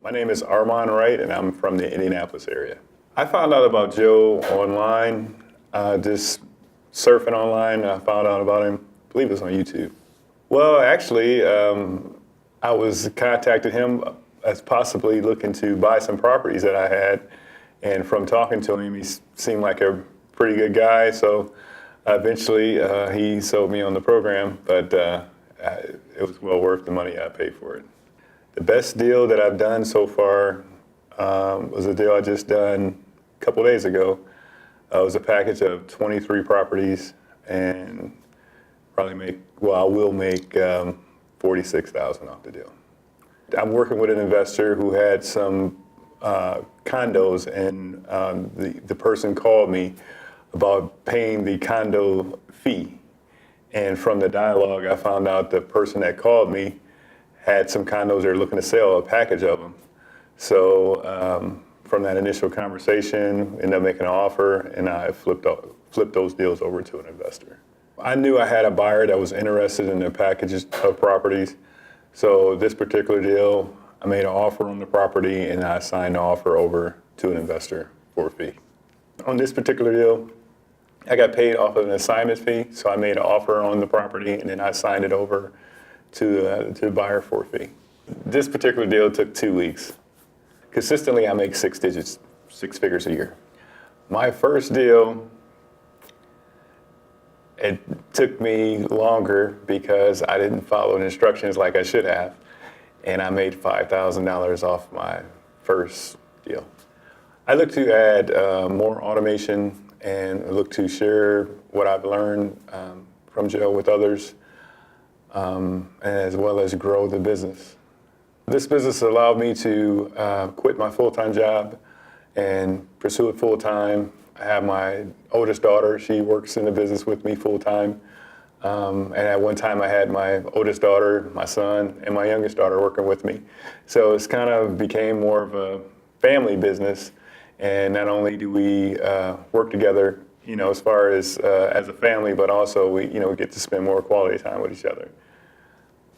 My name is Armand Wright, and I'm from the Indianapolis area. I found out about Joe online, just surfing online. I found out about him, I believe it was on YouTube. Well, actually, I was contacted him as possibly looking to buy some properties that I had. And from talking to him, he seemed like a pretty good guy. So eventually, he sold me on the program, but it was well worth the money I paid for it. The best deal that I've done so far was a deal I just done a couple days ago. It was a package of 23 properties, and I will make $46,000 off the deal. I'm working with an investor who had some condos, and the person called me about paying the condo fee. And from the dialogue, I found out the person that called me had some condos they were looking to sell, a package of them. So from that initial conversation, ended up making an offer, and I flipped those deals over to an investor. I knew I had a buyer that was interested in the packages of properties. So this particular deal, I made an offer on the property, and I signed the offer over to an investor for a fee. On this particular deal, I got paid off of an assignment fee, so I made an offer on the property, and then I signed it over to the buyer for a fee. This particular deal took 2 weeks. Consistently, I make 6 figures a year. My first deal, it took me longer because I didn't follow the instructions like I should have, and I made $5,000 off my first deal. I look to add more automation and look to share what I've learned from Joe with others, as well as grow the business. This business allowed me to quit my full-time job and pursue it full-time. I have my oldest daughter. She works in the business with me full-time. And at one time I had my oldest daughter, my son, and my youngest daughter working with me. So it's kind of became more of a family business. And not only do we work together, as far as a family, but also we get to spend more quality time with each other.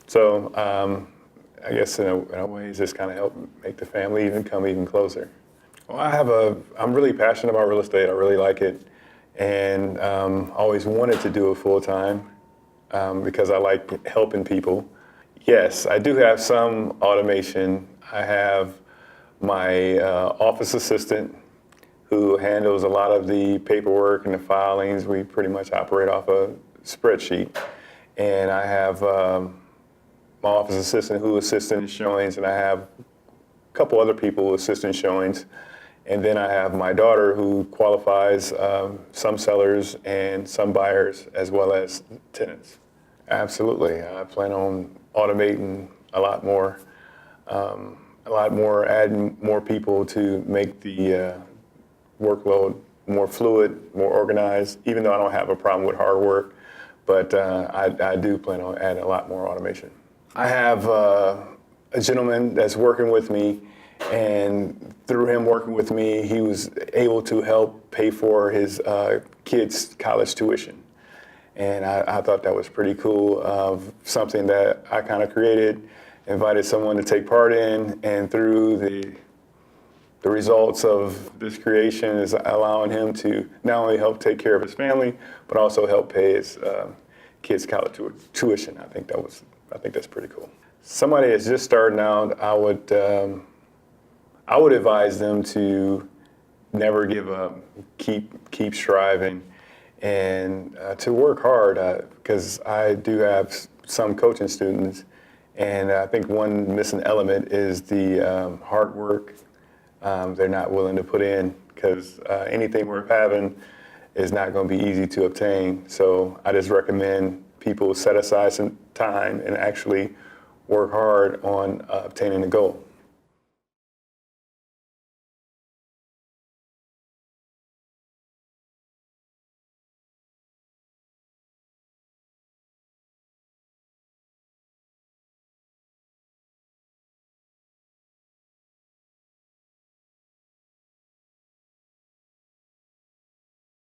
So I guess in a way, it's just kind of helped make the family come even closer. Well, I'm really passionate about real estate. I really like it, and always wanted to do it full time because I like helping people. Yes, I do have some automation. I have my office assistant who handles a lot of the paperwork and the filings. We pretty much operate off a spreadsheet. And I have my office assistant who assists in showings, and I have a couple other people who assist in showings. And then I have my daughter who qualifies some sellers and some buyers as well as tenants. Absolutely, I plan on automating a lot more, adding more people to make the workload more fluid, more organized, even though I don't have a problem with hard work, but I do plan on adding a lot more automation. I have a gentleman that's working with me, and through him working with me, he was able to help pay for his kids' college tuition. And I thought that was pretty cool, something that I kind of created, invited someone to take part in, and through the results of this creation is allowing him to not only help take care of his family, but also help pay his kids' college tuition. I think that's pretty cool. Somebody that's just starting out, I would advise them to never give up, keep striving, and to work hard, because I do have some coaching students, and I think one missing element is the hard work they're not willing to put in, because anything worth having is not going to be easy to obtain. So I just recommend people set aside some time and actually work hard on obtaining the goal.